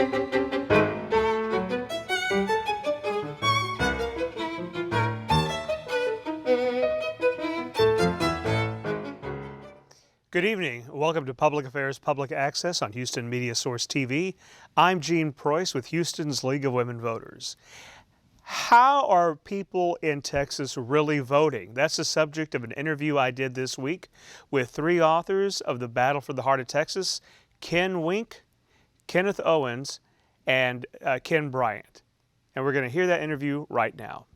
Good evening. Welcome to Public Affairs Public Access on Houston Media Source TV. I'm Gene Preuss with Houston's League of Women Voters. How are people in Texas really voting? That's the subject of an interview I did this week with three authors of The Battle for the Heart of Texas, Ken Wink, Kenneth Owens, and Ken Bryant. And we're going to hear that interview right now.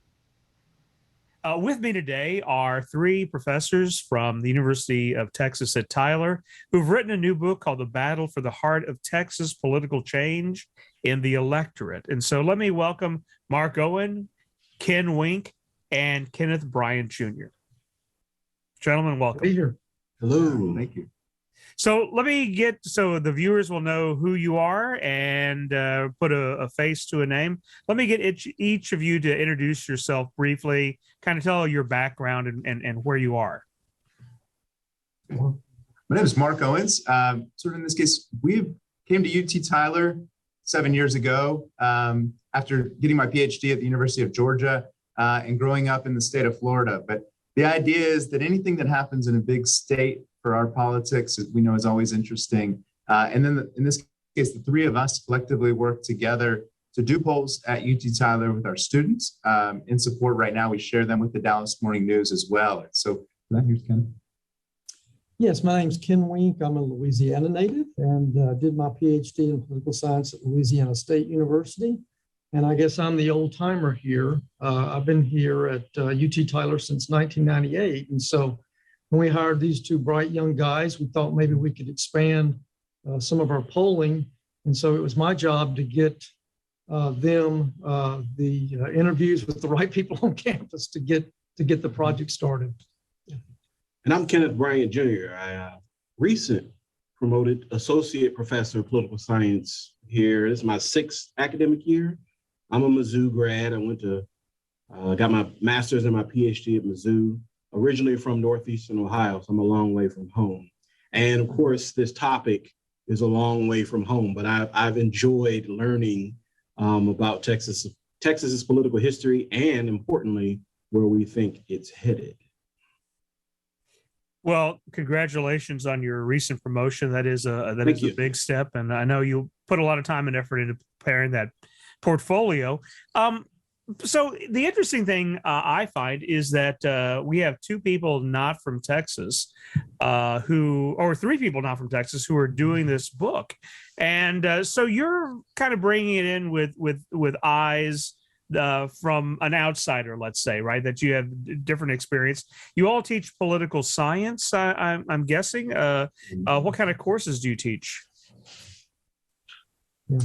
With me today are three professors from the University of Texas at Tyler who've written a new book called The Battle for the Heart of Texas, Political Change in the Electorate. And so let me welcome Mark Owen, Ken Wink, and Kenneth Bryant Jr. Gentlemen, welcome. Be here. Hello. Thank you. So let me get, so the viewers will know who you are and put a face to a name. Let me get each of you to introduce yourself briefly, kind of tell your background and where you are. My name is Mark Owens. Sort of in this case, we came to UT Tyler 7 years ago after getting my PhD at the University of Georgia and growing up in the state of Florida. But the idea is that anything that happens in a big state for our politics, we know, is always interesting. And then in this case, the three of us collectively work together to do polls at UT Tyler with our students in support. Right now, we share them with the Dallas Morning News as well. And so here's Ken. Yes, my name's Ken Wink. I'm a Louisiana native and did my PhD in political science at Louisiana State University. And I guess I'm the old timer here. I've been here at UT Tyler since 1998. And so when we hired these two bright young guys, we thought maybe we could expand some of our polling. And so it was my job to get them the interviews with the right people on campus to get the project started. And I'm Kenneth Bryant Jr. I recent promoted associate professor of political science here. This is my sixth academic year. I'm a Mizzou grad. I went to, got my master's and my PhD at Mizzou, originally from Northeastern Ohio, so I'm a long way from home. And of course, this topic is a long way from home, but I've enjoyed learning about Texas's political history and, importantly, where we think it's headed. Well, congratulations on your recent promotion. That is a big step, and I know you put a lot of time and effort into preparing that portfolio. So the interesting thing I find is that we have two people not from Texas or three people not from Texas who are doing this book. And so you're kind of bringing it in with eyes from an outsider, let's say, right? That you have different experience. You all teach political science, I'm guessing. What kind of courses do you teach? Yeah.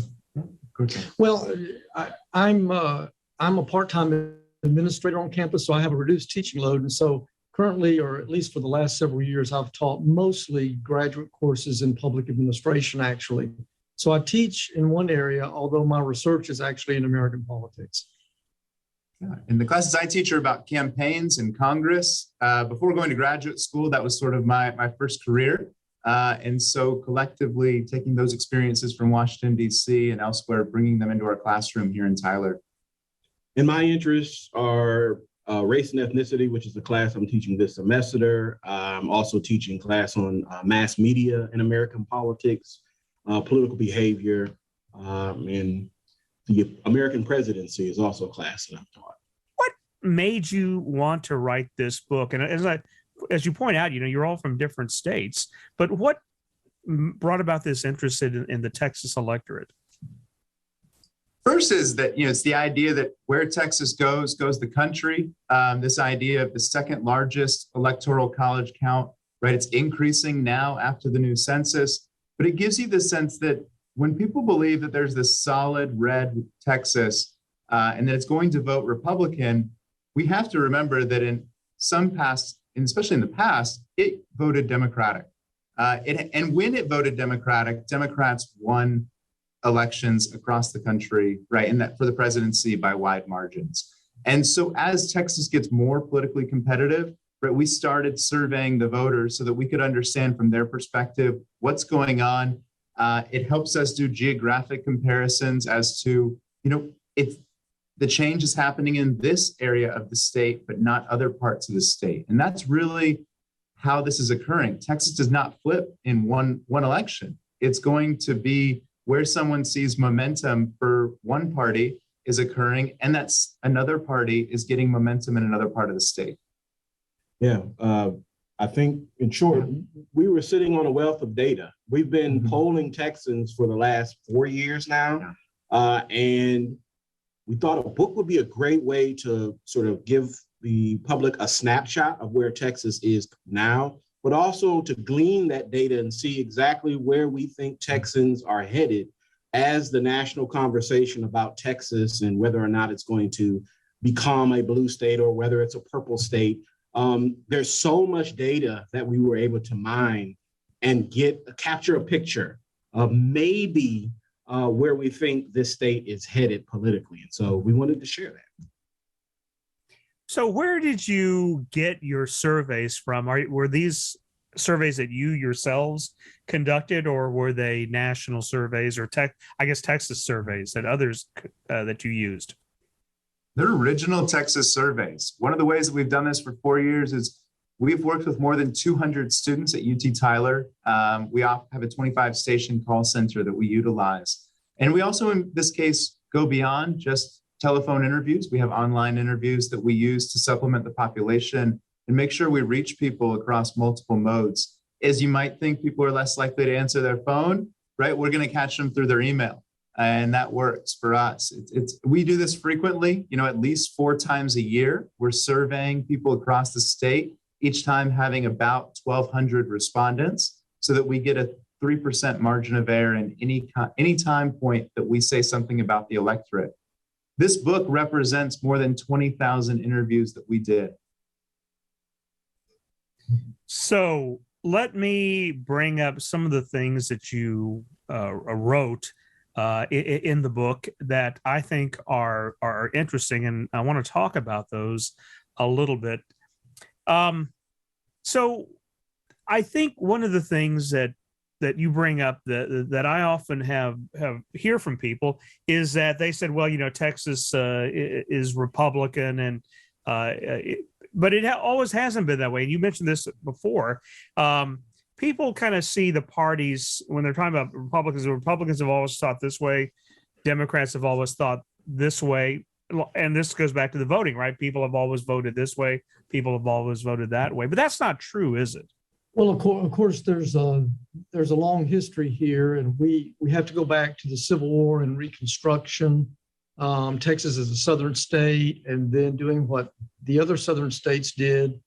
Well, I'm a part-time administrator on campus, so I have a reduced teaching load. And so currently, or at least for the last several years, I've taught mostly graduate courses in public administration, actually. So I teach in one area, although my research is actually in American politics. Yeah. And the classes I teach are about campaigns in Congress. Before going to graduate school, that was sort of my first career. And so collectively taking those experiences from Washington, D.C. and elsewhere, bringing them into our classroom here in Tyler. And my interests are race and ethnicity, which is the class I'm teaching this semester. I'm also teaching class on mass media in American politics, political behavior, and the American presidency is also a class that I've taught. What made you want to write this book? And as you point out, you're all from different states, but what brought about this interest in the Texas electorate? First is that, it's the idea that where Texas goes the country. This idea of the second largest electoral college count, right? It's increasing now after the new census, but it gives you the sense that when people believe that there's this solid red Texas and that it's going to vote Republican, we have to remember that in some past, and especially in the past, it voted Democratic. And when it voted Democratic, Democrats won elections across the country, right? And that for the presidency by wide margins. And so as Texas gets more politically competitive, right, we started surveying the voters so that we could understand from their perspective what's going on. It helps us do geographic comparisons as to, if the change is happening in this area of the state, but not other parts of the state. And that's really how this is occurring. Texas does not flip in one election. It's going to be where someone sees momentum for one party is occurring, and that's another party is getting momentum in another part of the state. Yeah, I think in short, we were sitting on a wealth of data. We've been polling Texans for the last 4 years now, and we thought a book would be a great way to sort of give the public a snapshot of where Texas is now, but also to glean that data and see exactly where we think Texans are headed as the national conversation about Texas and whether or not it's going to become a blue state or whether it's a purple state. There's so much data that we were able to mine and capture a picture of maybe where we think this state is headed politically. And so we wanted to share that. So where did you get your surveys from? Were these surveys that you yourselves conducted, or were they national surveys or Texas surveys that others that you used? They're original Texas surveys. One of the ways that we've done this for 4 years is we've worked with more than 200 students at UT Tyler. We have a 25-station call center that we utilize. And we also, in this case, go beyond just telephone interviews. We have online interviews that we use to supplement the population and make sure we reach people across multiple modes. As you might think, people are less likely to answer their phone, right? We're going to catch them through their email. And that works for us. We do this frequently, at least 4 times a year. We're surveying people across the state, each time having about 1,200 respondents so that we get a 3% margin of error in any time point that we say something about the electorate. This book represents more than 20,000 interviews that we did. So let me bring up some of the things that you wrote in the book that I think are interesting, and I want to talk about those a little bit. So I think one of the things that you bring up that I often have hear from people is that they said, well, Texas is Republican, and but it always hasn't been that way. And you mentioned this before. People kind of see the parties when they're talking about Republicans. The Republicans have always thought this way. Democrats have always thought this way. And this goes back to the voting, right? People have always voted this way. People have always voted that way. But that's not true, is it? Well, of course, there's a long history here, and we have to go back to the Civil War and Reconstruction. Texas is a southern state, and then doing what the other southern states did,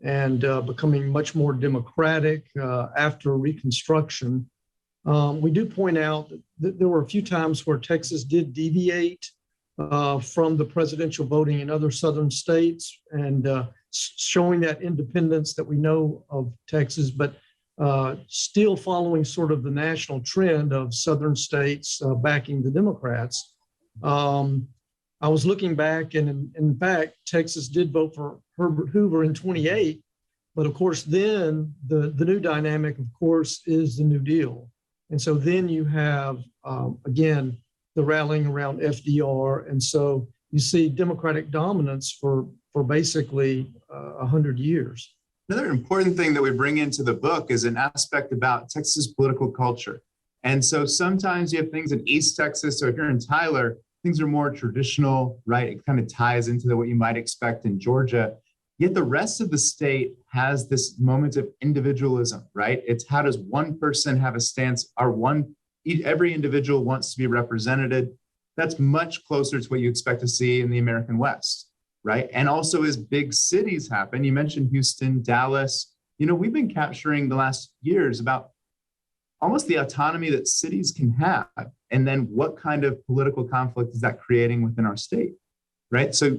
and becoming much more democratic after Reconstruction. We do point out that there were a few times where Texas did deviate from the presidential voting in other southern states, and showing that independence that we know of Texas, but still following sort of the national trend of southern states backing the Democrats. I was looking back, and in fact, Texas did vote for Herbert Hoover in 28, but of course, then the new dynamic, of course, is the New Deal. And so then you have, again, the rallying around FDR. And so you see Democratic dominance for basically 100 years. Another important thing that we bring into the book is an aspect about Texas political culture. And so sometimes you have things in East Texas. So if you're in Tyler, things are more traditional, right? It kind of ties into what you might expect in Georgia. Yet the rest of the state has this moment of individualism, right? It's how does one person have a stance? Every individual wants to be represented. That's much closer to what you expect to see in the American West, right? And also as big cities happen, you mentioned Houston, Dallas, we've been capturing the last years about almost the autonomy that cities can have. And then what kind of political conflict is that creating within our state, right? So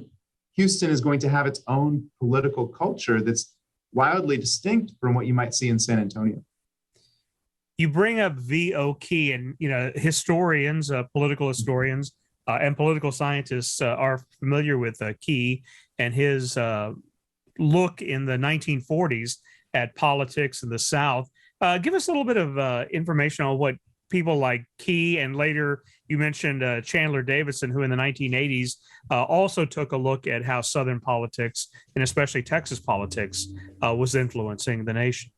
Houston is going to have its own political culture that's wildly distinct from what you might see in San Antonio. You bring up V.O. Key, and historians, political historians, and political scientists are familiar with Key and his look in the 1940s at politics in the South. Give us a little bit of information on people like Key, and later you mentioned Chandler Davidson, who in the 1980s also took a look at how Southern politics, and especially Texas politics, was influencing the nation.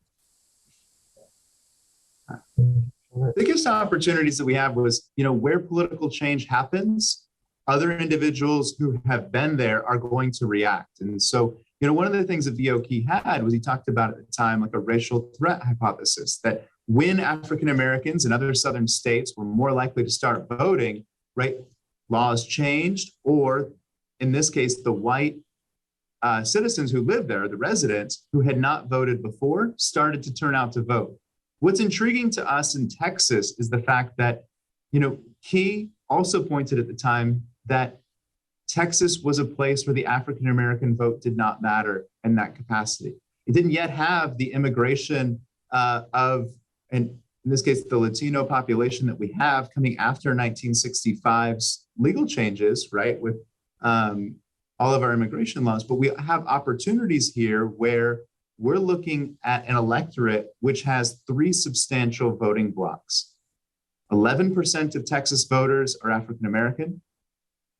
Biggest opportunities that we have was, where political change happens, other individuals who have been there are going to react. And so, one of the things that V.O. Key had was he talked about at the time like a racial threat hypothesis, that when African Americans and other Southern states were more likely to start voting, right, laws changed, or in this case, the white citizens who lived there, the residents who had not voted before, started to turn out to vote. What's intriguing to us in Texas is the fact that, Key also pointed at the time that Texas was a place where the African American vote did not matter in that capacity. It didn't yet have the immigration of, and in this case, the Latino population that we have coming after 1965's legal changes, right, with all of our immigration laws. But we have opportunities here where we're looking at an electorate which has three substantial voting blocks. 11% of Texas voters are African American,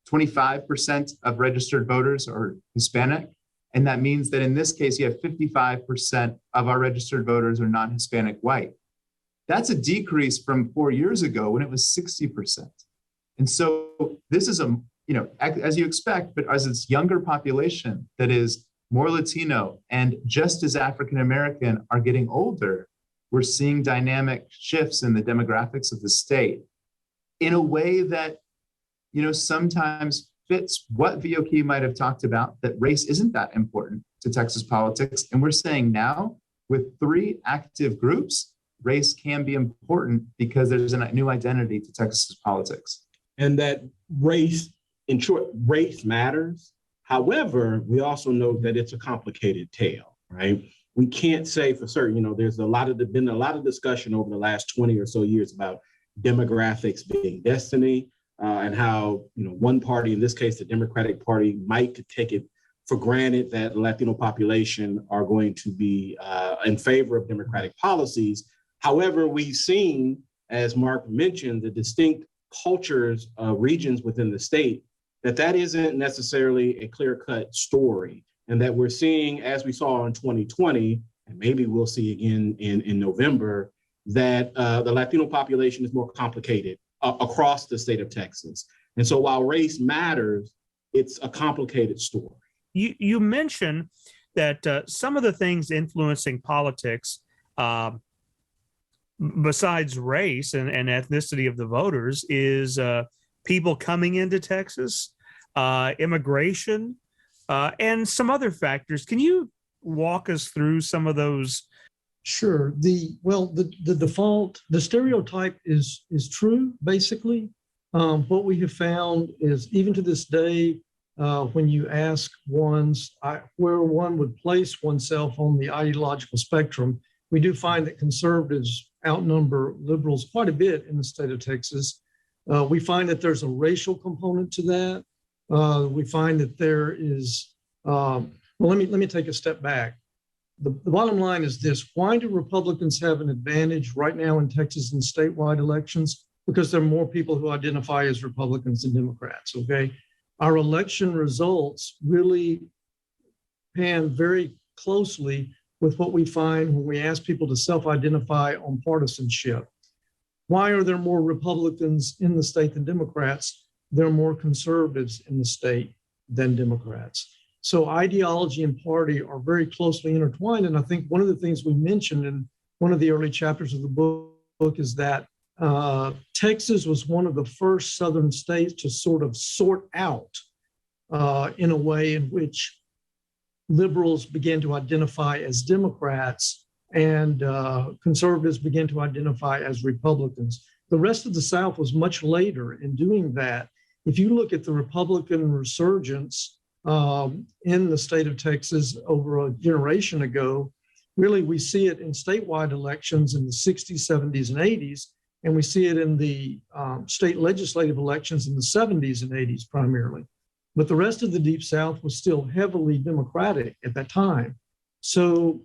25% of registered voters are Hispanic, and that means that in this case, you have 55% of our registered voters are non-Hispanic white. That's a decrease from 4 years ago when it was 60%. And so this is as you expect, but as this younger population that is more Latino and just as African American are getting older, we're seeing dynamic shifts in the demographics of the state in a way that, sometimes fits what V.O. Key might have talked about, that race isn't that important to Texas politics. And we're saying now with three active groups, race can be important because there's a new identity to Texas politics. And that race, in short, race matters. However, we also know that it's a complicated tale, right? We can't say for certain, there's been a lot of discussion over the last 20 or so years about demographics being destiny, and how, one party, in this case, the Democratic Party, might take it for granted that the Latino population are going to be in favor of Democratic policies. However, we've seen, as Mark mentioned, the distinct cultures of regions within the state, that isn't necessarily a clear-cut story, and that we're seeing, as we saw in 2020, and maybe we'll see again in November, that the Latino population is more complicated across the state of Texas. And so while race matters, it's a complicated story. You mentioned that some of the things influencing politics, besides race and ethnicity of the voters, is people coming into Texas, immigration, and some other factors. Can you walk us through some of those? Sure. The stereotype is true, basically. What we have found is, even to this day, when you ask where one would place oneself on the ideological spectrum, we do find that conservatives outnumber liberals quite a bit in the state of Texas. We find that there's a racial component to that. We find that there is, let me take a step back. The bottom line is this: why do Republicans have an advantage right now in Texas in statewide elections? Because there are more people who identify as Republicans than Democrats, okay? Our election results really pan very closely with what we find when we ask people to self-identify on partisanship. Why are there more Republicans in the state than Democrats? There are more conservatives in the state than Democrats. So ideology and party are very closely intertwined. And I think one of the things we mentioned in one of the early chapters of the book is that Texas was one of the first Southern states to sort of sort out in a way in which liberals began to identify as Democrats and conservatives began to identify as Republicans. The rest of the South was much later in doing that. If you look at the Republican resurgence in the state of Texas over a generation ago, really we see it in statewide elections in the 60s, 70s, and 80s, and we see it in the state legislative elections in the 70s and 80s primarily. But the rest of the Deep South was still heavily Democratic at that time. So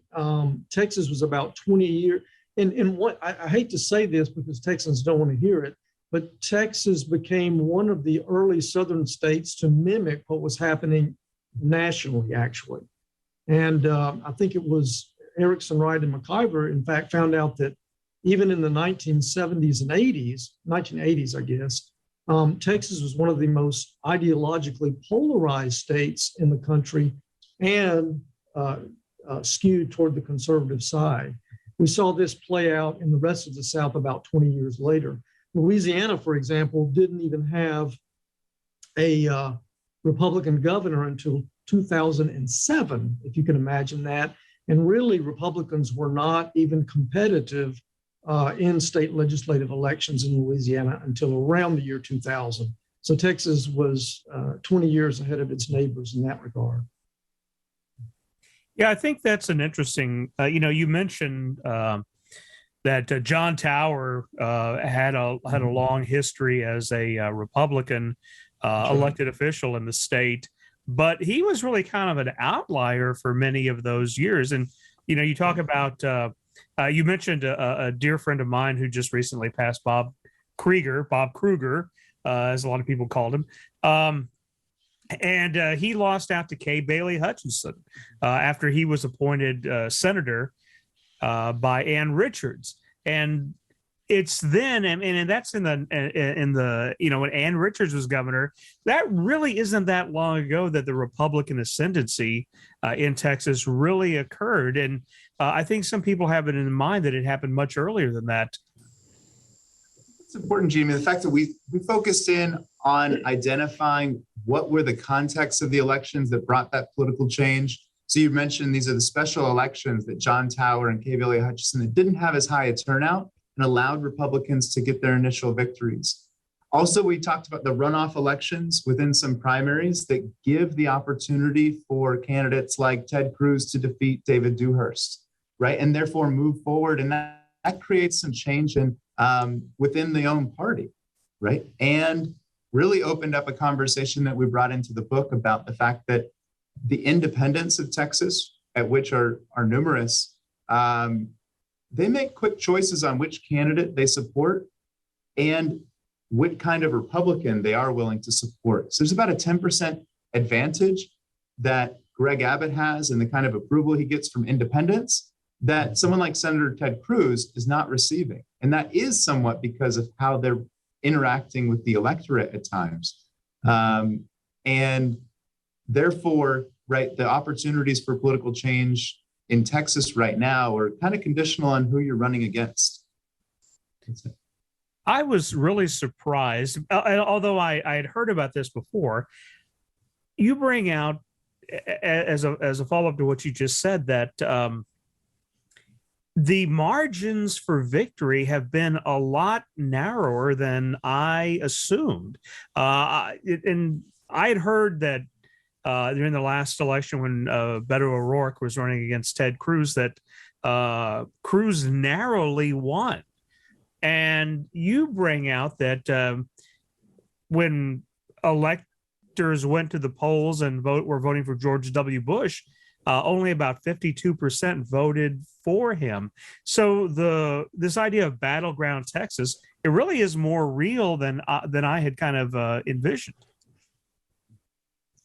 Texas was about 20 years, and what I hate to say this because Texans don't want to hear it, but Texas became one of the early southern states to mimic what was happening nationally, actually. And I think it was Erickson, Wright, and McIver, in fact, found out that even in the 1970s and 1980s, I guess, Texas was one of the most ideologically polarized states in the country and skewed toward the conservative side. We saw this play out in the rest of the South about 20 years later. Louisiana, for example, didn't even have a Republican governor until 2007, if you can imagine that. And really, Republicans were not even competitive in state legislative elections in Louisiana until around the year 2000. So Texas was 20 years ahead of its neighbors in that regard. Yeah, I think that's an interesting, you mentioned that John Tower had a long history as a Republican elected official in the state, but he was really kind of an outlier for many of those years. And, you talk about, you mentioned a dear friend of mine who just recently passed, Bob Kruger, as a lot of people called him. And he lost out to Kay Bailey Hutchinson after he was appointed senator by Ann Richards. And it's then, and that's in the when Ann Richards was governor. That really isn't that long ago that the Republican ascendancy in Texas really occurred. And I think some people have it in mind that it happened much earlier than that. It's important, Jamie, the fact that we focused in on identifying what were the contexts of the elections that brought that political change. So you mentioned these are the special elections that John Tower and Kay Bailey Hutchinson that didn't have as high a turnout and allowed Republicans to get their initial victories. Also, we talked about the runoff elections within some primaries that give the opportunity for candidates like Ted Cruz to defeat David Dewhurst, right? And therefore move forward. And that creates some change within the own party, right? And really opened up a conversation that we brought into the book about the fact that the independents of Texas, at which are numerous, they make quick choices on which candidate they support and what kind of Republican they are willing to support. So there's about a 10% advantage that Greg Abbott has and the kind of approval he gets from independents that someone like Senator Ted Cruz is not receiving. And that is somewhat because of how they're interacting with the electorate at times. And therefore, right, the opportunities for political change in Texas right now are kind of conditional on who you're running against. I was really surprised, although I had heard about this before. You bring out, as a follow-up to what you just said, that the margins for victory have been a lot narrower than I assumed. And I had heard that during the last election when Beto O'Rourke was running against Ted Cruz, that Cruz narrowly won. And you bring out that when electors went to the polls and were voting for George W. Bush, only about 52% voted for him. So this idea of battleground Texas, it really is more real than I had kind of envisioned.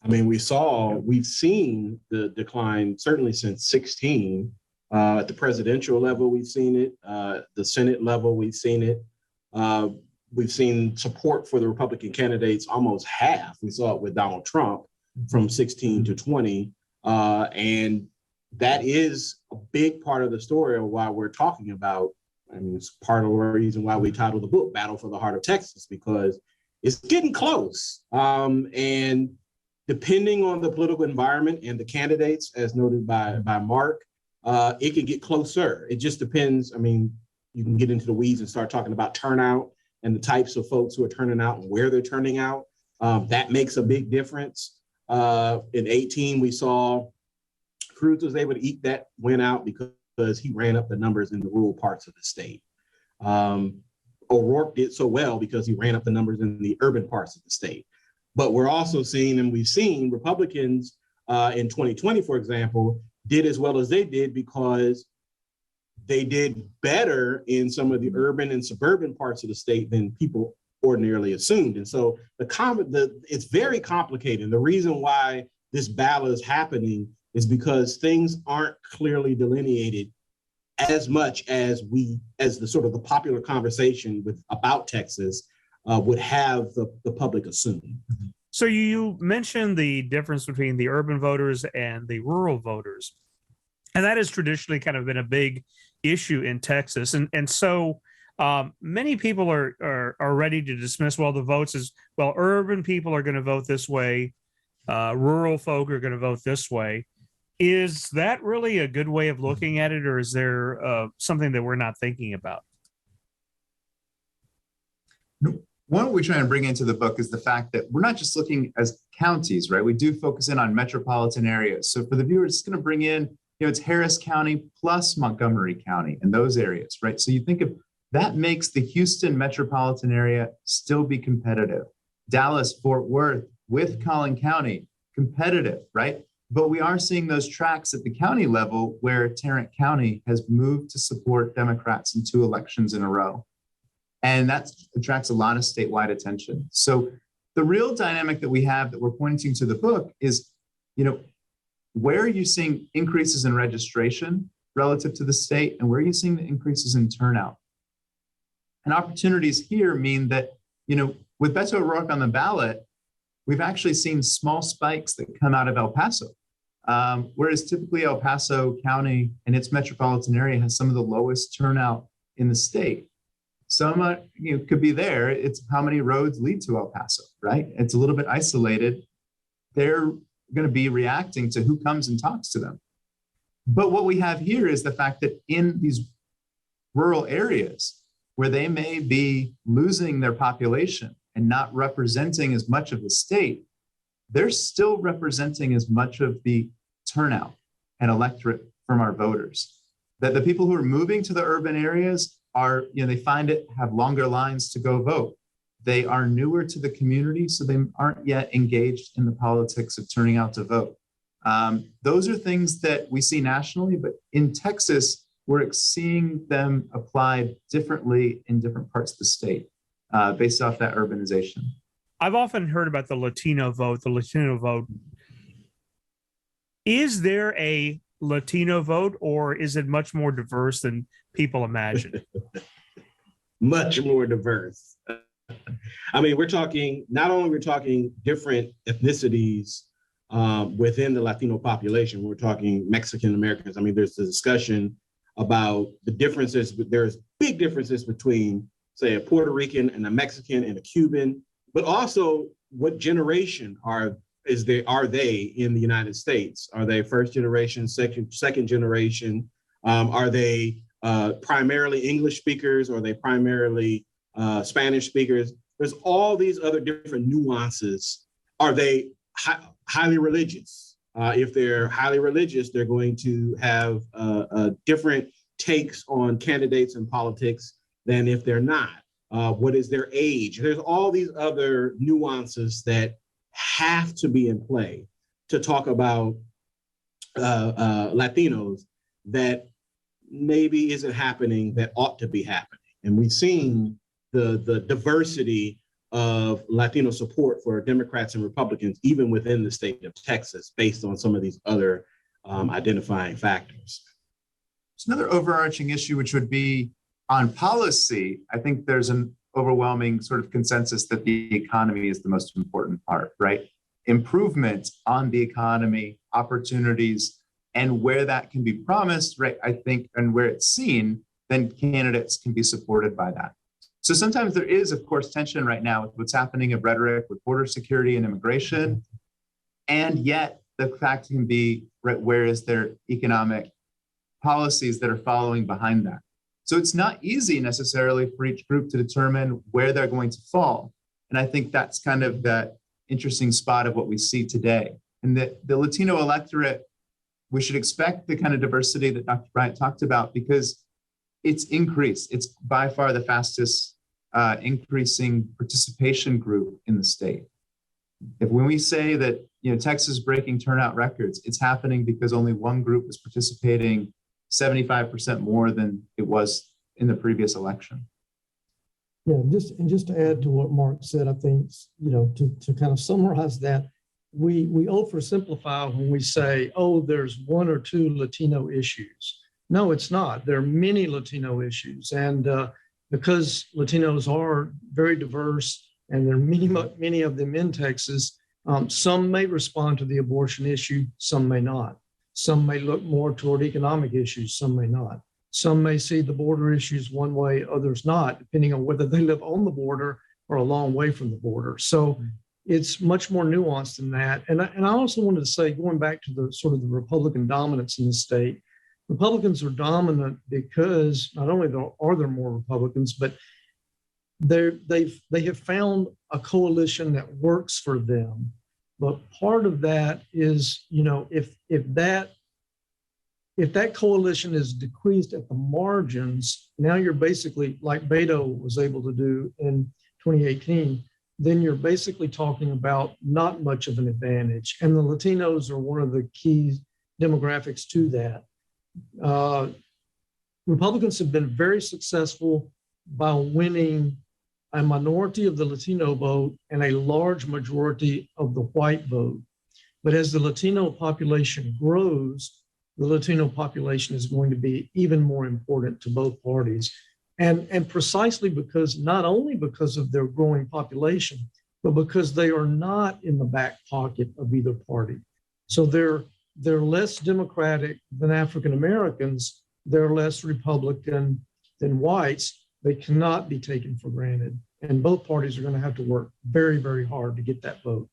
I mean, we've seen the decline certainly since 2016. At the presidential level, we've seen it. The Senate level, we've seen it. We've seen support for the Republican candidates almost half. We saw it with Donald Trump from 16 to 20. And that is a big part of the story of why we're talking about. I mean, it's part of the reason why we titled the book Battle for the Heart of Texas, because it's getting close. And depending on the political environment and the candidates, as noted by Mark, it can get closer. It just depends. I mean, you can get into the weeds and start talking about turnout and the types of folks who are turning out and where they're turning out. That makes a big difference. In 18, we saw Cruz was able to eke that win out because he ran up the numbers in the rural parts of the state. O'Rourke did so well because he ran up the numbers in the urban parts of the state. But we're also seeing, and we've seen Republicans in 2020, for example, did as well as they did because they did better in some of the urban and suburban parts of the state than people ordinarily assumed. And so it's very complicated. And the reason why this battle is happening is because things aren't clearly delineated as much as the sort of the popular conversation about Texas would have the public assume. So you mentioned the difference between the urban voters and the rural voters, and that has traditionally kind of been a big issue in Texas. And so many people are ready to dismiss, well, the votes is, well, urban people are going to vote this way, rural folk are going to vote this way. Is that really a good way of looking at it, or is there something that we're not thinking about? What we try and bring into the book is the fact that we're not just looking as counties, right? We do focus in on metropolitan areas. So for the viewers, it's going to bring in, it's Harris County plus Montgomery County and those areas, right? So you think of that makes the Houston metropolitan area still be competitive. Dallas, Fort Worth with Collin County, competitive, right? But we are seeing those tracks at the county level where Tarrant County has moved to support Democrats in 2 elections in a row. And that attracts a lot of statewide attention. So the real dynamic that we have that we're pointing to the book is, where are you seeing increases in registration relative to the state, and where are you seeing the increases in turnout? And opportunities here mean that, with Beto O'Rourke on the ballot, we've actually seen small spikes that come out of El Paso. Whereas typically El Paso County and its metropolitan area has some of the lowest turnout in the state. Some could be there. It's how many roads lead to El Paso, right? It's a little bit isolated. They're going to be reacting to who comes and talks to them. But what we have here is the fact that in these rural areas where they may be losing their population and not representing as much of the state, they're still representing as much of the turnout and electorate from our voters. That the people who are moving to the urban areas are, they find it, have longer lines to go vote. They are newer to the community, so they aren't yet engaged in the politics of turning out to vote. Those are things that we see nationally, but in Texas, we're seeing them applied differently in different parts of the state based off that urbanization. I've often heard about the Latino vote, Is there a Latino vote, or is it much more diverse than people imagine? Much more diverse. I mean, we're talking different ethnicities within the Latino population. We're talking Mexican Americans. I mean, there's a discussion about the differences, but there's big differences between, say, a Puerto Rican and a Mexican and a Cuban, but also what generation are they in the United States? Are they first generation, second generation? Are they primarily English speakers? Or are they primarily Spanish speakers? There's all these other different nuances. Are they highly religious? If they're highly religious, they're going to have different takes on candidates and politics than if they're not. What is their age? There's all these other nuances that have to be in play to talk about Latinos that maybe isn't happening that ought to be happening. And we've seen the diversity of Latino support for Democrats and Republicans, even within the state of Texas, based on some of these other identifying factors. It's another overarching issue, which would be on policy. I think there's an overwhelming sort of consensus that the economy is the most important part, right? Improvement on the economy, opportunities, and where that can be promised, right? I think, and where it's seen, then candidates can be supported by that. So sometimes there is, of course, tension right now with what's happening in rhetoric with border security and immigration. And yet the fact can be, right, where is there economic policies that are following behind that? So it's not easy necessarily for each group to determine where they're going to fall. And I think that's kind of that interesting spot of what we see today. And that the Latino electorate, we should expect the kind of diversity that Dr. Bryant talked about, because it's increased. It's by far the fastest increasing participation group in the state. When we say that Texas is breaking turnout records, it's happening because only one group is participating 75% more than it was in the previous election. Yeah, just to add to what Mark said, I think, to kind of summarize that, we oversimplify when we say, oh, there's one or two Latino issues. No, it's not. There are many Latino issues. And because Latinos are very diverse and there are many of them in Texas, some may respond to the abortion issue, some may not. Some may look more toward economic issues, some may not. Some may see the border issues one way, others not, depending on whether they live on the border or a long way from the border. So it's much more nuanced than that. And I also wanted to say, going back to the sort of the Republican dominance in the state, Republicans are dominant because not only are there more Republicans, but they have found a coalition that works for them. But part of that is, if that coalition is decreased at the margins, now you're basically, like Beto was able to do in 2018, then you're basically talking about not much of an advantage. And the Latinos are one of the key demographics to that. Republicans have been very successful by winning a minority of the Latino vote and a large majority of the white vote. But as the Latino population grows, the Latino population is going to be even more important to both parties. And precisely because, not only because of their growing population, but because they are not in the back pocket of either party. So they're less Democratic than African Americans, they're less Republican than whites. They cannot be taken for granted. And both parties are going to have to work very, very hard to get that vote.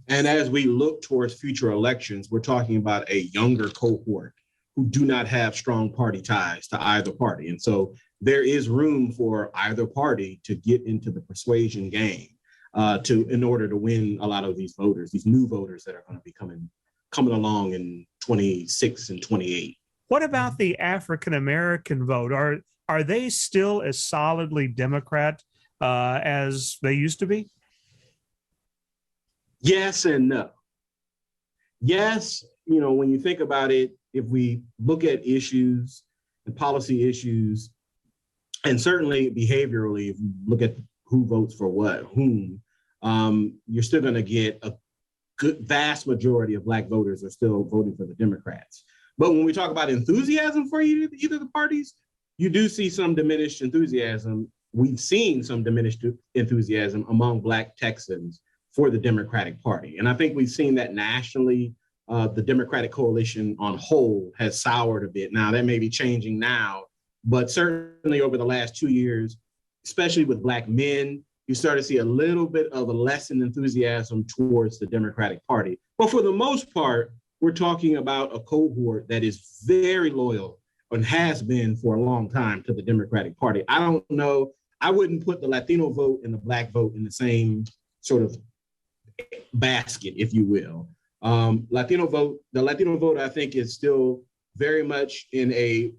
And as we look towards future elections, we're talking about a younger cohort who do not have strong party ties to either party. And so there is room for either party to get into the persuasion game in order to win a lot of these voters, these new voters that are going to be coming along in 26 and 28. What about the African American vote? Are they still as solidly Democrat as they used to be? Yes and no. Yes, when you think about it, if we look at issues and policy issues, and certainly behaviorally, if you look at who votes for what, whom, you're still going to get a vast majority of Black voters are still voting for the Democrats. But when we talk about enthusiasm for either of the parties, you do see some diminished enthusiasm. We've seen some diminished enthusiasm among Black Texans for the Democratic Party. And I think we've seen that nationally. The Democratic coalition on whole has soured a bit. Now, that may be changing now, but certainly over the last 2 years, especially with Black men, you start to see a little bit of a lessened enthusiasm towards the Democratic Party. But for the most part, we're talking about a cohort that is very loyal and has been for a long time to the Democratic Party. I don't know, I wouldn't put the Latino vote and the Black vote in the same sort of basket, if you will. The Latino vote, I think, is still very much in a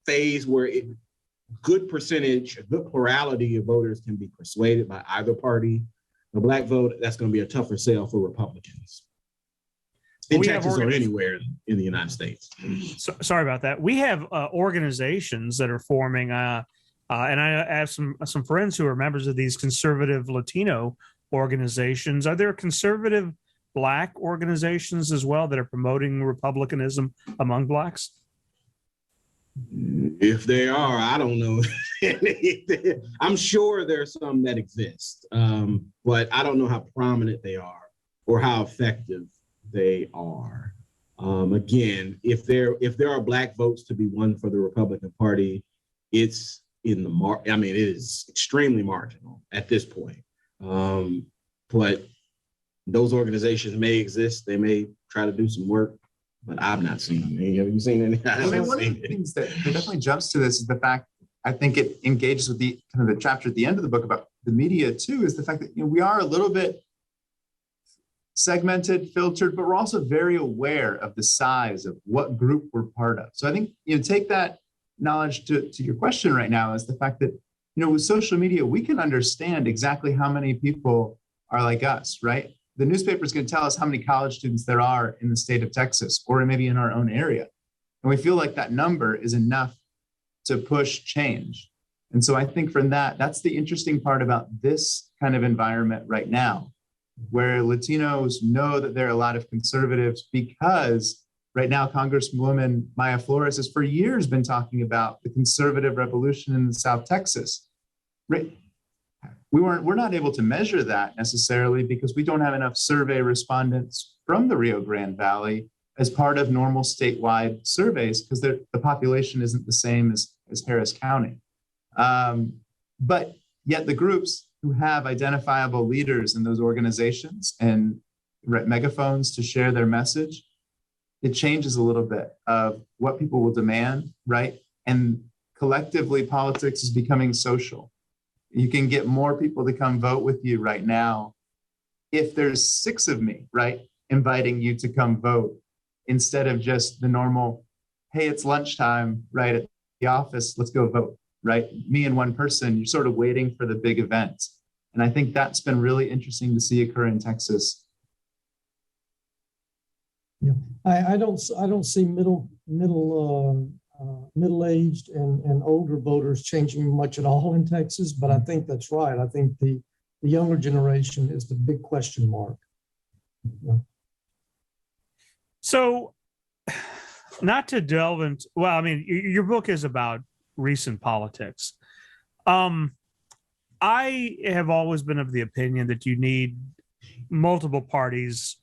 phase where a good plurality of voters can be persuaded by either party. The Black vote, that's going to be a tougher sell for Republicans in Texas or anywhere in the United States. Sorry about that. We have organizations that are forming, and I have some friends who are members of these conservative Latino organizations. Are there conservative Black organizations as well that are promoting Republicanism among Blacks? If they are, I don't know. I'm sure there's some that exist, but I don't know how prominent they are or how effective they are. Again, if there are Black votes to be won for the Republican Party, it's in the it is extremely marginal at this point. But those organizations may exist. They may try to do some work, but I've not seen them. Have you seen any? One of the things that definitely jumps to this is the fact, I think it engages with the kind of the chapter at the end of the book about the media too, is the fact that we are a little bit segmented, filtered, but we're also very aware of the size of what group we're part of. So I think take that knowledge to your question right now, is the fact that with social media we can understand exactly how many people are like us, right? The newspaper is going to tell us how many college students there are in the state of Texas or maybe in our own area. And we feel like that number is enough to push change. And so I think from that's the interesting part about this kind of environment right now, where Latinos know that there are a lot of conservatives because right now Congresswoman Maya Flores has for years been talking about the conservative revolution in South Texas. Right? We're not able to measure that necessarily because we don't have enough survey respondents from the Rio Grande Valley as part of normal statewide surveys because the population isn't the same as Harris County. But yet the groups who have identifiable leaders in those organizations and megaphones to share their message, it changes a little bit of what people will demand, right? And collectively, politics is becoming social. You can get more people to come vote with you right now if there's 6 of me, right, inviting you to come vote instead of just the normal, hey, it's lunchtime, right, at the office, let's go vote, right? Me and one person, you're sort of waiting for the big event. And I think that's been really interesting to see occur in Texas. Yeah, I don't see middle-aged and older voters changing much at all in Texas, but I think that's right. I think the younger generation is the big question mark. Yeah. So, not to delve into, well, I mean, your book is about recent politics. I have always been of the opinion that you need multiple parties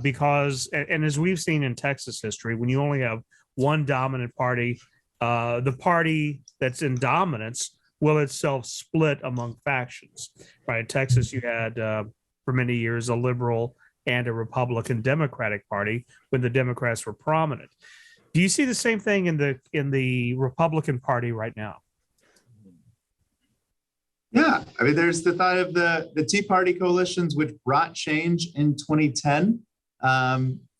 because, and as we've seen in Texas history, when you only have one dominant party, the party that's in dominance will itself split among factions. Right? In Texas, you had for many years a liberal and a Republican Democratic Party when the Democrats were prominent. Do you see the same thing in the Republican Party right now? Yeah, I mean, there's the thought of the Tea Party coalitions, which brought change in 2010,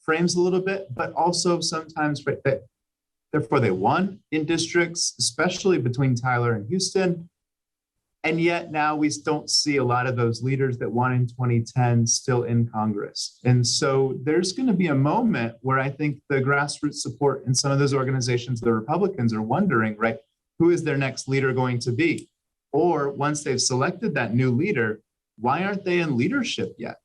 frames a little bit, but also sometimes therefore they won in districts, especially between Tyler and Houston. And yet now we don't see a lot of those leaders that won in 2010 still in Congress. And so there's going to be a moment where I think the grassroots support in some of those organizations, the Republicans, are wondering, right, who is their next leader going to be? Or once they've selected that new leader, why aren't they in leadership yet,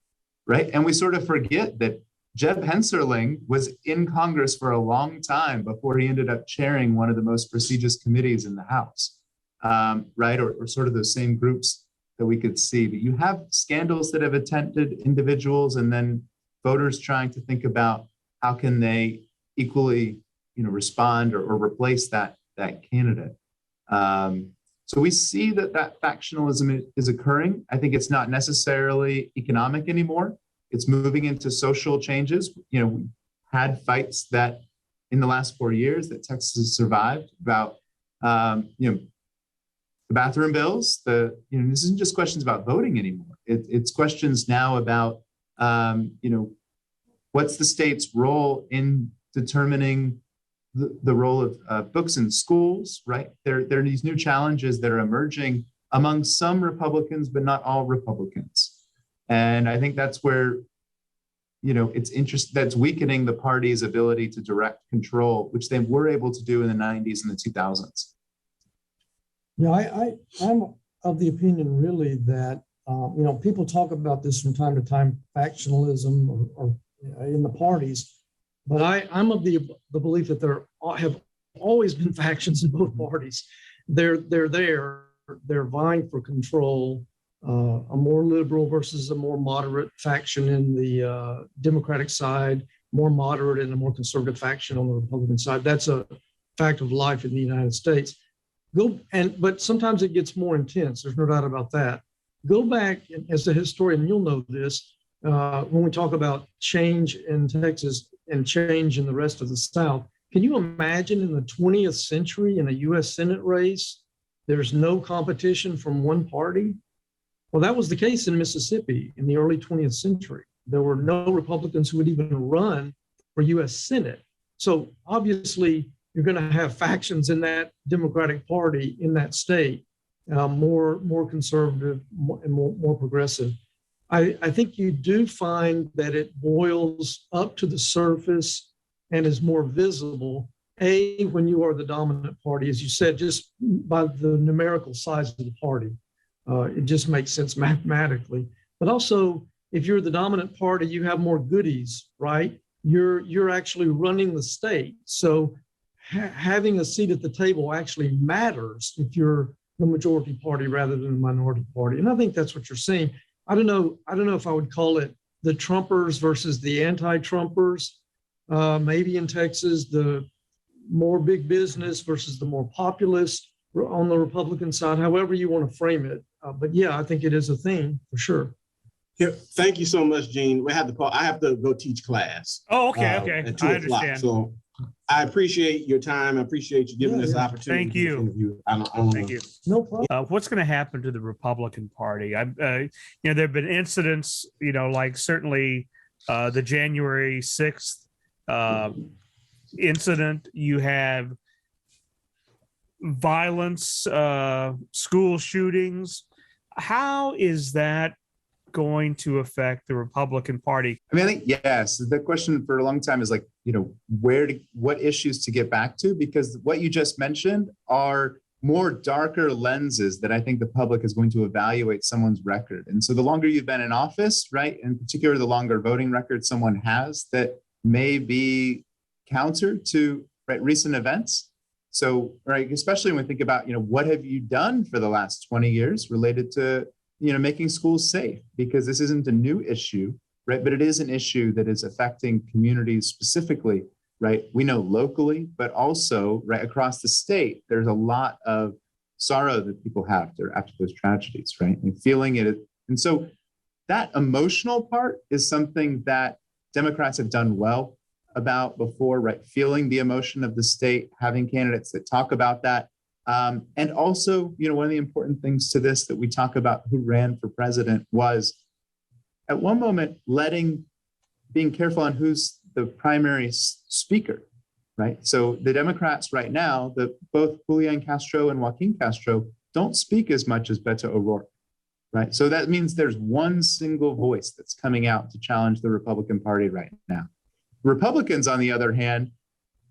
right? And we sort of forget that Jeb Hensarling was in Congress for a long time before he ended up chairing one of the most prestigious committees in the House. Right, or sort of those same groups that we could see. But you have scandals that have attended individuals and then voters trying to think about how can they equally, respond or replace that candidate. So we see that factionalism is occurring. I think it's not necessarily economic anymore. It's moving into social changes. We had fights that in the last 4 years that Texas has survived about, the bathroom bills, this isn't just questions about voting anymore. It's questions now about, what's the state's role in determining the role of books in schools, right? There are these new challenges that are emerging among some Republicans, but not all Republicans. And I think that's where, it's interesting, that's weakening the party's ability to direct control, which they were able to do in the 90s and the 2000s. Yeah, I'm of the opinion really that, people talk about this from time to time, factionalism or in the parties, but I'm of the belief that there have always been factions in both parties. They're vying for control, a more liberal versus a more moderate faction in the Democratic side, more moderate and a more conservative faction on the Republican side. That's a fact of life in the United States. But sometimes it gets more intense. There's no doubt about that. Go back, as a historian, you'll know this, when we talk about change in Texas and change in the rest of the South. Can you imagine in the 20th century in a U.S. Senate race, there's no competition from one party? Well, that was the case in Mississippi in the early 20th century. There were no Republicans who would even run for U.S. Senate. So obviously, you're going to have factions in that Democratic Party in that state, more conservative and more progressive. I think you do find that it boils up to the surface and is more visible. when you are the dominant party, as you said, just by the numerical size of the party, it just makes sense mathematically. But also, if you're the dominant party, you have more goodies, right? You're actually running the state. So having a seat at the table actually matters if you're the majority party rather than the minority party. And I think that's what you're seeing. I don't know if I would call it the Trumpers versus the anti-Trumpers. Maybe in Texas, the more big business versus the more populist on the Republican side, however you want to frame it. But yeah, I think it is a thing for sure. Yeah, thank you so much, Gene. I have to go teach class. Oh, okay. At 2 I o'clock. understand. So I appreciate your time. I appreciate you giving us the opportunity. Thank you. To interview. Thank you. No problem. What's going to happen to the Republican Party? There have been incidents, like certainly the January 6th incident. You have violence, school shootings. How is that going to affect the Republican Party? I think, yes, the question for a long time is what issues to get back to, because what you just mentioned are more darker lenses that I think the public is going to evaluate someone's record. And so the longer you've been in office, right, in particular, the longer voting record someone has that may be counter to recent events. So, right, especially when we think about, what have you done for the last 20 years related to, making schools safe? Because this isn't a new issue, right? But it is an issue that is affecting communities specifically, right? We know locally, but also right across the state, there's a lot of sorrow that people have after those tragedies, right? And feeling it. And so that emotional part is something that Democrats have done well about before, right? Feeling the emotion of the state, having candidates that talk about that. And also, one of the important things to this that we talk about who ran for president was at one moment being careful on who's the primary speaker, right? So the Democrats right now, both Julian Castro and Joaquin Castro don't speak as much as Beto O'Rourke, right? So that means there's one single voice that's coming out to challenge the Republican Party right now. Republicans, on the other hand,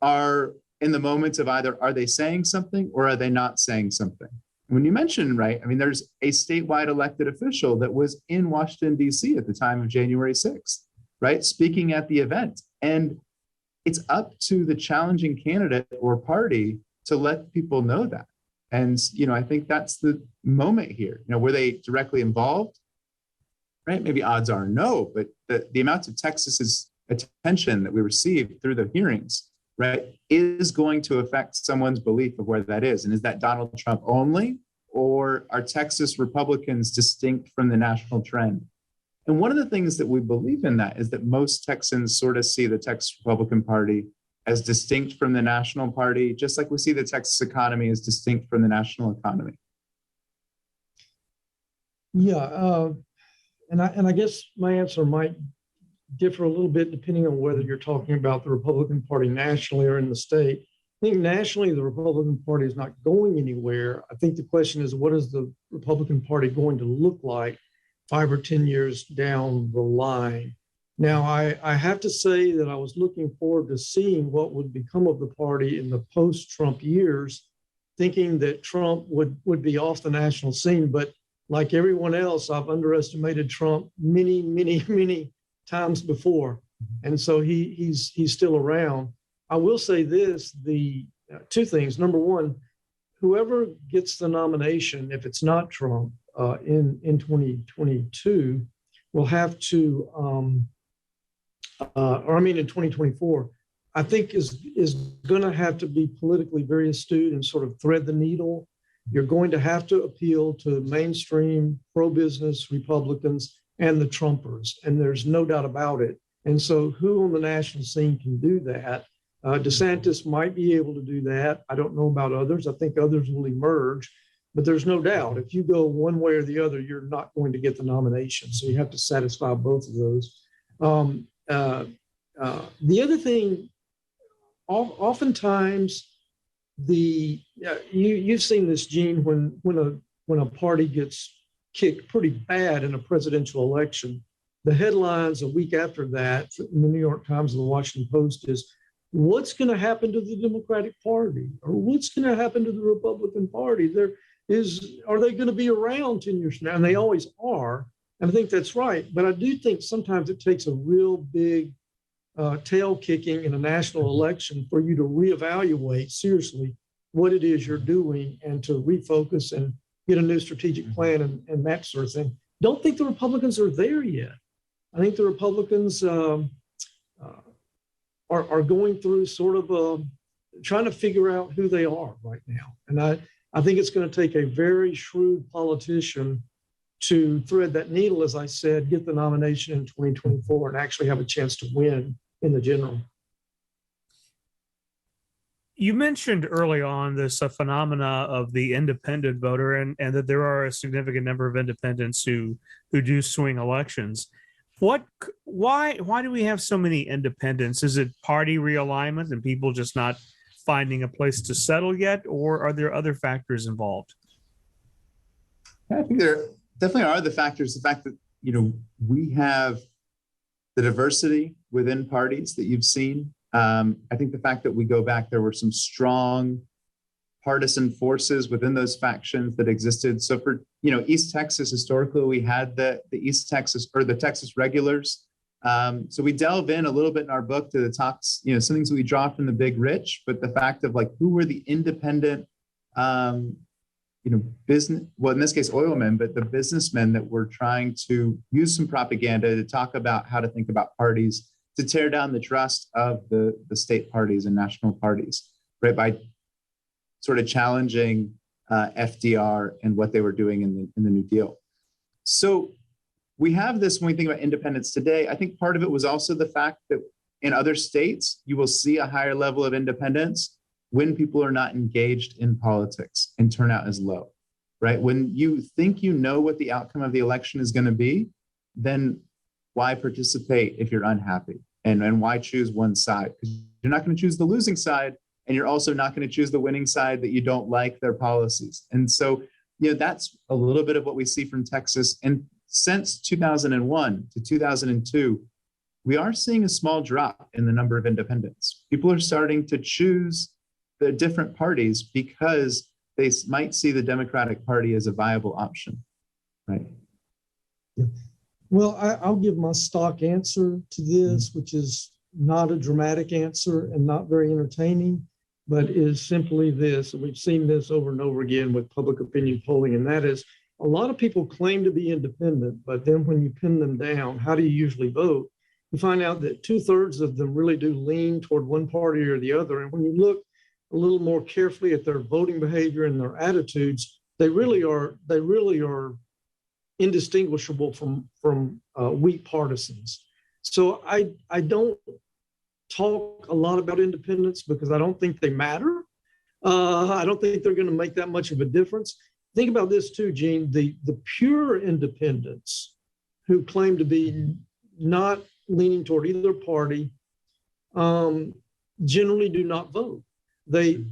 are in the moments of either are they saying something or are they not saying something? When you mentioned, right, there's a statewide elected official that was in Washington, D.C. at the time of January 6th, right, speaking at the event. And it's up to the challenging candidate or party to let people know that. And, I think that's the moment here. Were they directly involved? Right? Maybe odds are no, but the amount of Texas's attention that we received through the hearings, right, is going to affect someone's belief of where that is. And is that Donald Trump only, or are Texas Republicans distinct from the national trend? And one of the things that we believe in that is that most Texans sort of see the Texas Republican Party as distinct from the national party, just like we see the Texas economy as distinct from the national economy. Yeah, and I guess my answer might differ a little bit depending on whether you're talking about the Republican Party nationally or in the state. I think nationally, the Republican Party is not going anywhere. I think the question is, what is the Republican Party going to look like 5 or 10 years down the line? Now, I have to say that I was looking forward to seeing what would become of the party in the post-Trump years, thinking that Trump would be off the national scene. But like everyone else, I've underestimated Trump many times before. And so he's still around. I will say this, the two things. Number one, whoever gets the nomination, if it's not Trump, in 2022, will have to, in 2024, I think is going to have to be politically very astute and sort of thread the needle. You're going to have to appeal to mainstream pro-business Republicans and the Trumpers, and there's no doubt about it. And so who on the national scene can do that? DeSantis might be able to do that. I don't know about others. I think others will emerge, but there's no doubt if you go one way or the other, you're not going to get the nomination. So you have to satisfy both of those. The other thing, oftentimes, you've seen this, Gene, when a party gets kicked pretty bad in a presidential election, the headlines a week after that in the New York Times and the Washington Post is what's going to happen to the Democratic Party, or what's going to happen to the Republican Party? Are they going to be around 10 years from now? And they always are. And I think that's right. But I do think sometimes it takes a real big tail kicking in a national election for you to reevaluate seriously what it is you're doing and to refocus and get a new strategic plan and that sort of thing. Don't think the Republicans are there yet. I think the Republicans are going through sort of trying to figure out who they are right now. And I think it's going to take a very shrewd politician to thread that needle, as I said, get the nomination in 2024 and actually have a chance to win in the general. You mentioned early on this phenomena of the independent voter and that there are a significant number of independents who do swing elections. Why do we have so many independents? Is it party realignment and people just not finding a place to settle yet, or are there other factors involved? I think there definitely are the factors. The fact that, we have the diversity within parties that you've seen. I think the fact that we go back, there were some strong partisan forces within those factions that existed. So for, East Texas, historically, we had the East Texas or the Texas regulars. So we delve in a little bit in our book to the talks, some things that we draw from the big rich, but the fact of like, who were the independent, business, well, in this case, oilmen, but the businessmen that were trying to use some propaganda to talk about how to think about parties, to tear down the trust of the state parties and national parties, right? By sort of challenging FDR and what they were doing in the New Deal. So we have this when we think about independence today. I think part of it was also the fact that in other states, you will see a higher level of independence when people are not engaged in politics and turnout is low, right? When you think you know what the outcome of the election is going to be, then why participate if you're unhappy? And why choose one side? Because you're not going to choose the losing side, and you're also not going to choose the winning side that you don't like their policies. And so, that's a little bit of what we see from Texas. And since 2001 to 2002, we are seeing a small drop in the number of independents. People are starting to choose the different parties because they might see the Democratic Party as a viable option, right? Yeah. Well, I'll give my stock answer to this, which is not a dramatic answer and not very entertaining, but is simply this. And we've seen this over and over again with public opinion polling, and that is a lot of people claim to be independent, but then when you pin them down, how do you usually vote? You find out that 2/3 of them really do lean toward one party or the other. And when you look a little more carefully at their voting behavior and their attitudes, they really are indistinguishable from weak partisans. So I don't talk a lot about independence because I don't think they matter. I don't think they're going to make that much of a difference. Think about this too, Gene. The pure independents who claim to be not leaning toward either party generally do not vote. They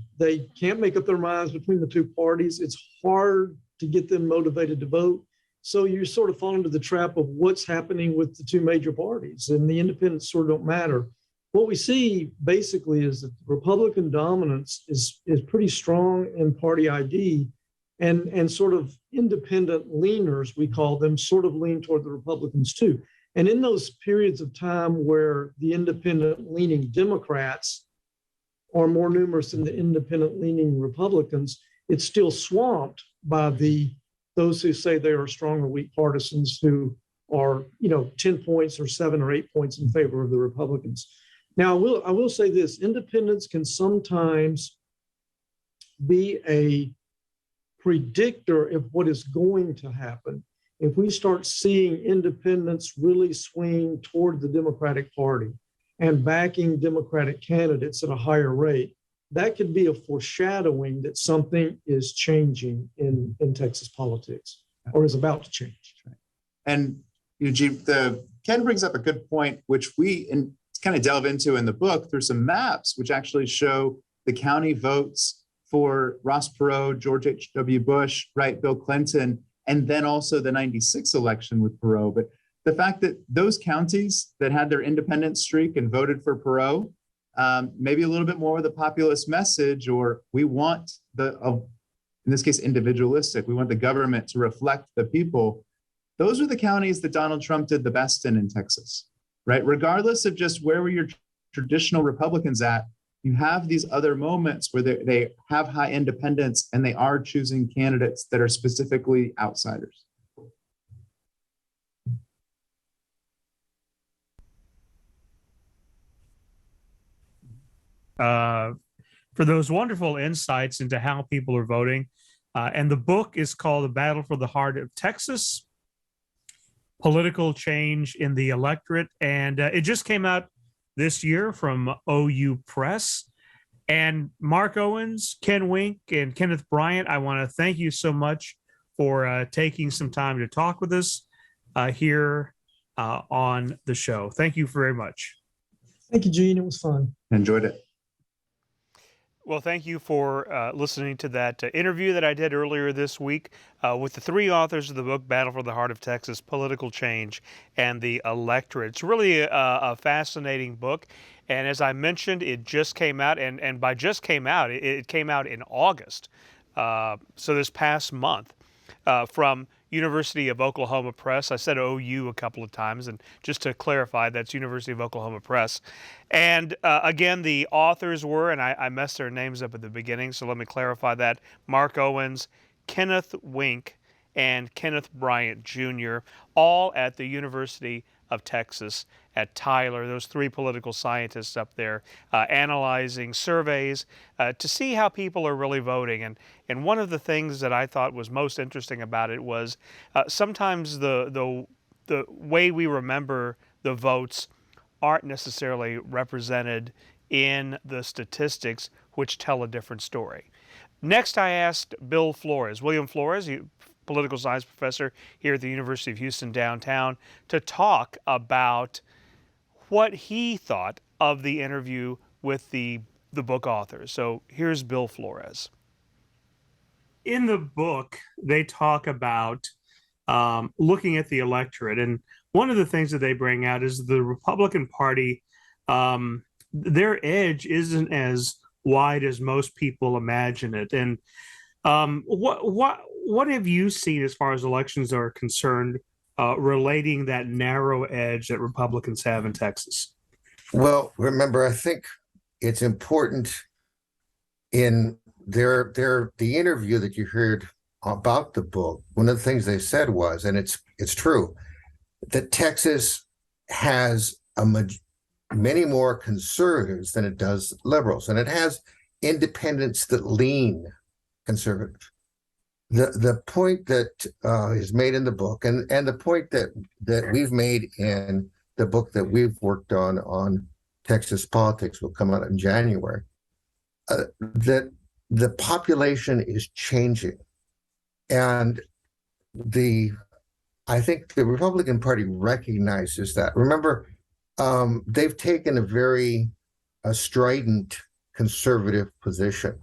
can't make up their minds between the two parties. It's hard to get them motivated to vote. So you sort of fall into the trap of what's happening with the two major parties, and the independents sort of don't matter. What we see basically is that Republican dominance is pretty strong in party ID, and sort of independent leaners, we call them, sort of lean toward the Republicans too. And in those periods of time where the independent leaning Democrats are more numerous than the independent leaning Republicans, it's still swamped by those who say they are strong or weak partisans who are, 10 points or 7 or 8 points in favor of the Republicans. Now, I will say this: independence can sometimes be a predictor of what is going to happen. If we start seeing independents really swing toward the Democratic Party and backing Democratic candidates at a higher rate, that could be a foreshadowing that something is changing in Texas politics, or is about to change. And Ken brings up a good point, which we kind of delve into in the book through some maps, which actually show the county votes for Ross Perot, George H.W. Bush, right, Bill Clinton, and then also the 96 election with Perot. But the fact that those counties that had their independent streak and voted for Perot, maybe a little bit more with a populist message, or we want in this case, individualistic. We want the government to reflect the people. Those are the counties that Donald Trump did the best in Texas, right? Regardless of just where were your traditional Republicans at, you have these other moments where they have high independence and they are choosing candidates that are specifically outsiders. For those wonderful insights into how people are voting. And the book is called The Battle for the Heart of Texas, Political Change in the Electorate. And it just came out this year from OU Press. And Mark Owens, Ken Wink, and Kenneth Bryant, I want to thank you so much for taking some time to talk with us here on the show. Thank you very much. Thank you, Gene. It was fun. Enjoyed it. Well, thank you for listening to that interview that I did earlier this week with the three authors of the book, Battle for the Heart of Texas, Political Change and the Electorate. It's really a fascinating book. And as I mentioned, it just came out. And by just came out, it came out in August. So this past month from University of Oklahoma Press. I said OU a couple of times, and just to clarify, that's University of Oklahoma Press. And again, the authors were, and I messed their names up at the beginning, so let me clarify that, Mark Owens, Kenneth Wink, and Kenneth Bryant Jr., all at the University of Texas at Tyler, those three political scientists up there analyzing surveys to see how people are really voting. And one of the things that I thought was most interesting about it was sometimes the way we remember the votes aren't necessarily represented in the statistics, which tell a different story. Next, I asked Bill Flores, William Flores, political science professor here at the University of Houston downtown, to talk about what he thought of the interview with the book authors. So here's Bill Flores. In the book, they talk about looking at the electorate. And one of the things that they bring out is the Republican Party, their edge isn't as wide as most people imagine it. And what have you seen as far as elections are concerned relating that narrow edge that Republicans have in Texas? Well, remember, I think it's important in the interview that you heard about the book. One of the things they said was, and it's true, that Texas has many more conservatives than it does liberals, and it has independents that lean conservative. The point that is made in the book, and the point that we've made in the book that we've worked on Texas politics, will come out in January, that the population is changing. And I think the Republican Party recognizes that. Remember, they've taken a very strident conservative position.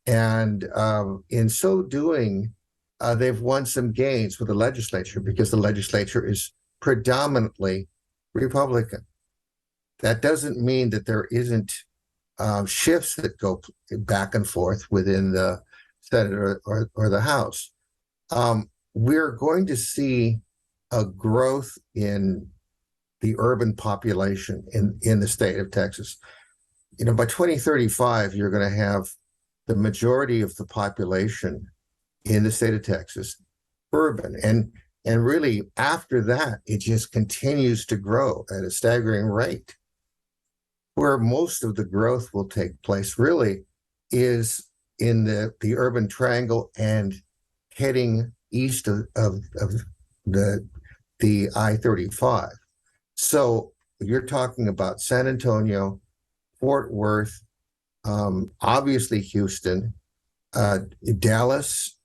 And in so doing, they've won some gains with the legislature because the legislature is predominantly Republican. That doesn't mean that there isn't shifts that go back and forth within the Senate or the House. We're going to see a growth in the urban population in the state of Texas. You know, by 2035, you're going to have the majority of the population in the state of Texas urban. And really, after that, it just continues to grow at a staggering rate. Where most of the growth will take place really is in the urban triangle and heading east of the I-35. So you're talking about San Antonio, Fort Worth, obviously Houston, Dallas,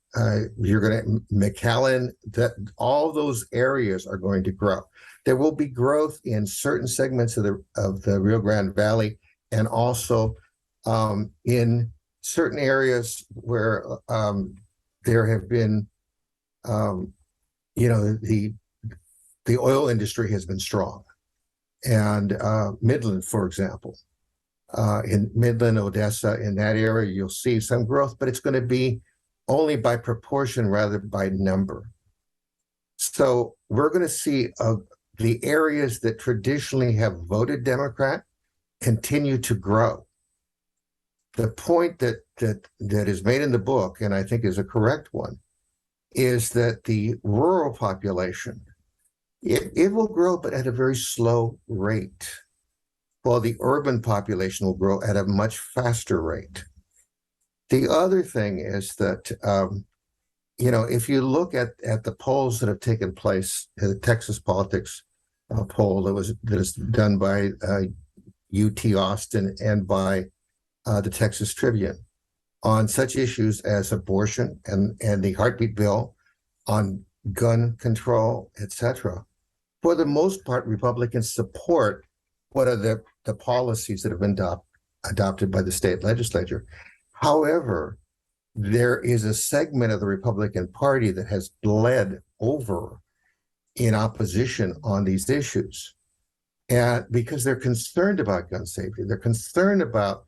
you're going to McAllen, that all those areas are going to grow. There will be growth in certain segments of the Rio Grande Valley, and also in certain areas where there have been, the oil industry has been strong, and Midland, for example. in Midland, Odessa, in that area, you'll see some growth, but it's going to be only by proportion rather than by number. So we're going to see the areas that traditionally have voted Democrat continue to grow. The point that is made in the book, and I think is a correct one, is that the rural population, it will grow, but at a very slow rate, while the urban population will grow at a much faster rate. The other thing is that, if you look at the polls that have taken place, the Texas politics poll that is done by UT Austin and by the Texas Tribune on such issues as abortion and the heartbeat bill, on gun control, etc. For the most part, Republicans support what are the policies that have been adopted by the state legislature. However, there is a segment of the Republican Party that has bled over in opposition on these issues. And because they're concerned about gun safety, they're concerned about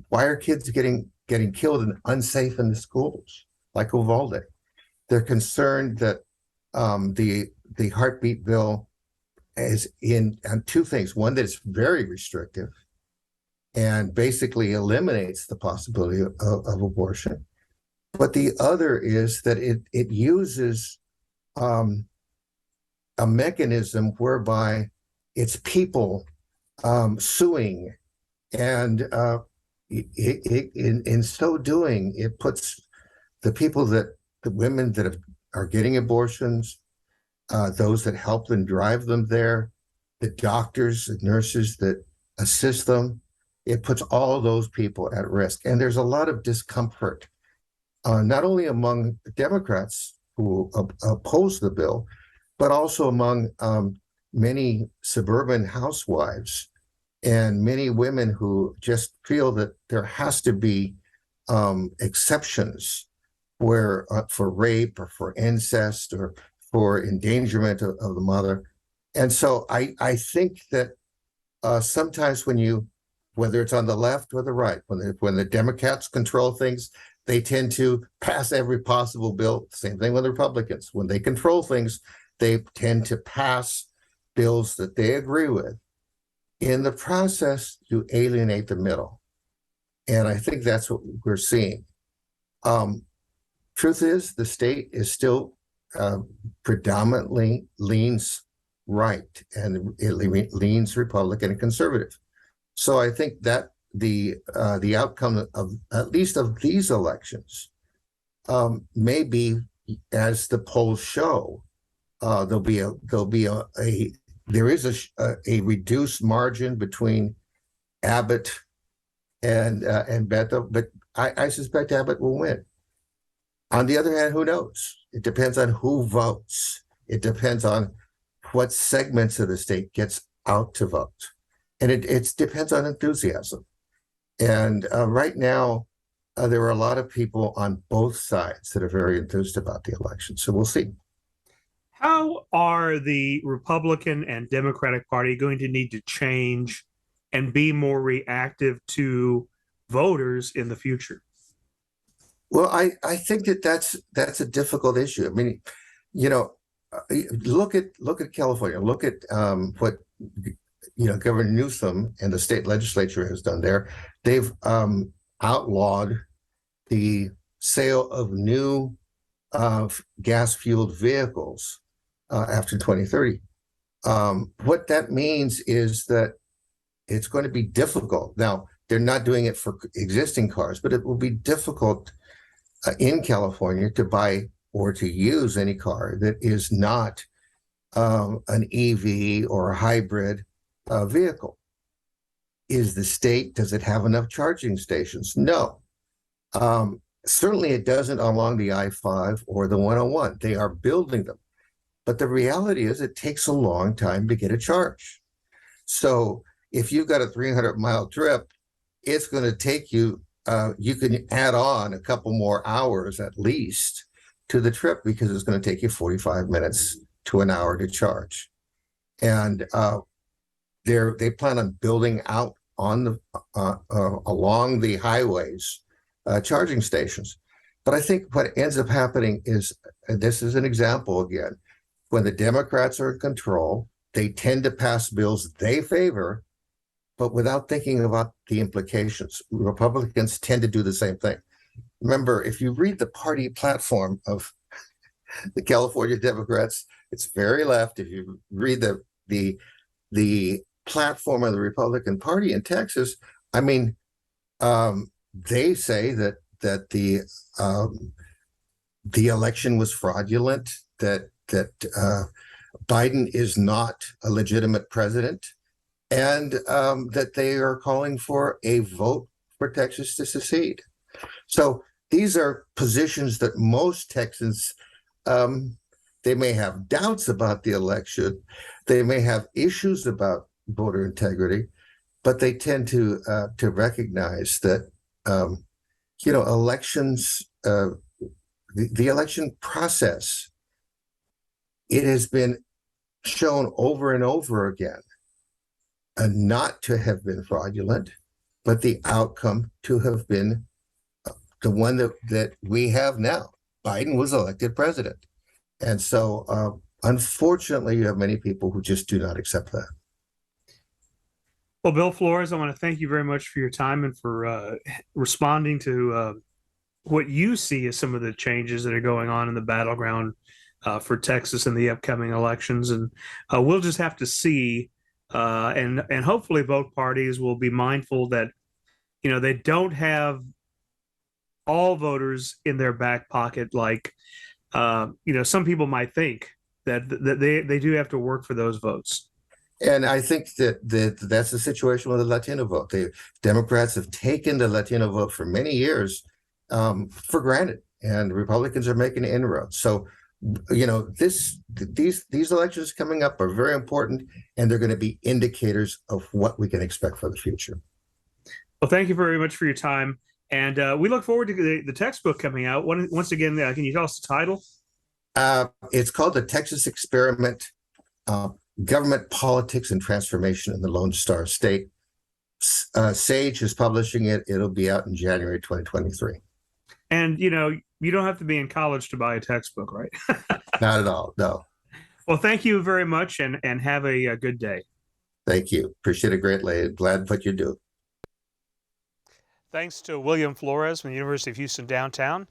why are kids getting killed and unsafe in the schools, like Uvalde. They're concerned that the heartbeat bill is on two things. One, that it's very restrictive and basically eliminates the possibility of abortion. But the other is that it uses a mechanism whereby it's people suing, and in so doing, it puts the women that are getting abortions, those that help them drive them there, the doctors and nurses that assist them, it puts all those people at risk. And there's a lot of discomfort, not only among Democrats who oppose the bill, but also among many suburban housewives and many women who just feel that there has to be exceptions where for rape or for incest or for endangerment of the mother. And so I think that sometimes whether it's on the left or the right, when the Democrats control things, they tend to pass every possible bill. Same thing with the Republicans. When they control things, they tend to pass bills that they agree with. In the process, you alienate the middle. And I think that's what we're seeing. Truth is, the state is still predominantly leans right, and it leans Republican and conservative. So I think that the outcome of at least of these elections may be, as the polls show, there is a reduced margin between Abbott and Beto, but I suspect Abbott will win. On the other hand, who knows? It depends on who votes. It depends on what segments of the state gets out to vote. And it depends on enthusiasm. And right now, there are a lot of people on both sides that are very enthused about the election. So we'll see. How are the Republican and Democratic Party going to need to change and be more reactive to voters in the future? Well, I think that's a difficult issue. I mean, look at California. Look at what Governor Newsom and the state legislature has done there. They've outlawed the sale of new gas-fueled vehicles after 2030. What that means is that it's going to be difficult. Now, they're not doing it for existing cars, but it will be difficult in California to buy or to use any car that is not an EV or a hybrid vehicle. Does it have enough charging stations? No. Certainly it doesn't along the I-5 or the 101. They are building them. But the reality is it takes a long time to get a charge. So if you've got a 300-mile trip, it's going to take you, you can add on a couple more hours at least to the trip, because it's going to take you 45 minutes to an hour to charge. And they plan on building out on the along the highways, charging stations. But I think what ends up happening is, and this is an example again, when the Democrats are in control, they tend to pass bills they favor, but without thinking about the implications. Republicans tend to do the same thing. Remember, if you read the party platform of the California Democrats, it's very left. If you read the platform of the Republican Party in Texas, I mean, they say that the election was fraudulent, that Biden is not a legitimate president, and that they are calling for a vote for Texas to secede. So these are positions that most Texans, they may have doubts about the election, they may have issues about voter integrity, but they tend to recognize that elections, the election process, it has been shown over and over again not to have been fraudulent, but the outcome to have been the one that we have now. Biden was elected president. And so, unfortunately, you have many people who just do not accept that. Well, Bill Flores, I want to thank you very much for your time and for responding to what you see as some of the changes that are going on in the battleground for Texas in the upcoming elections. And we'll just have to see, and hopefully both parties will be mindful that, they don't have all voters in their back pocket like, some people might think that they do have to work for those votes. And I think that's the situation with the Latino vote. The Democrats have taken the Latino vote for many years for granted, and Republicans are making inroads. So, these elections coming up are very important, and they're going to be indicators of what we can expect for the future. Well, thank you very much for your time, and we look forward to the textbook coming out. Once again, can you tell us the title? It's called The Texas Experiment. Government Politics and Transformation in the Lone Star State. Sage is publishing it. It'll be out in January 2023. And, you don't have to be in college to buy a textbook, right? Not at all, no. Well, thank you very much, and have a good day. Thank you. Appreciate it greatly. Glad what you do. Thanks to William Flores from the University of Houston downtown.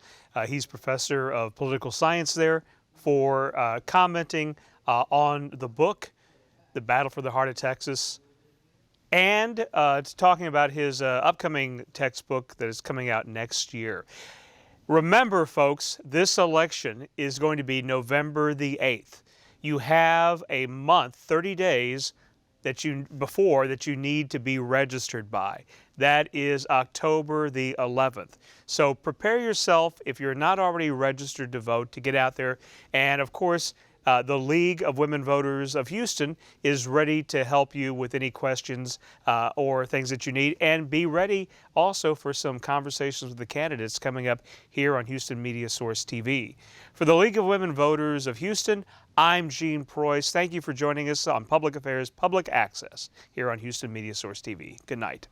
He's professor of political science there, for commenting on the book, The Battle for the Heart of Texas, and talking about his upcoming textbook that is coming out next year. Remember, folks, this election is going to be November the 8th. You have a month, 30 days, that you need to be registered by. That is October the 11th. So prepare yourself, if you're not already registered to vote, to get out there. And of course, the League of Women Voters of Houston is ready to help you with any questions or things that you need. And be ready also for some conversations with the candidates coming up here on Houston Media Source TV. For the League of Women Voters of Houston, I'm Gene Preuss. Thank you for joining us on Public Affairs Public Access here on Houston Media Source TV. Good night.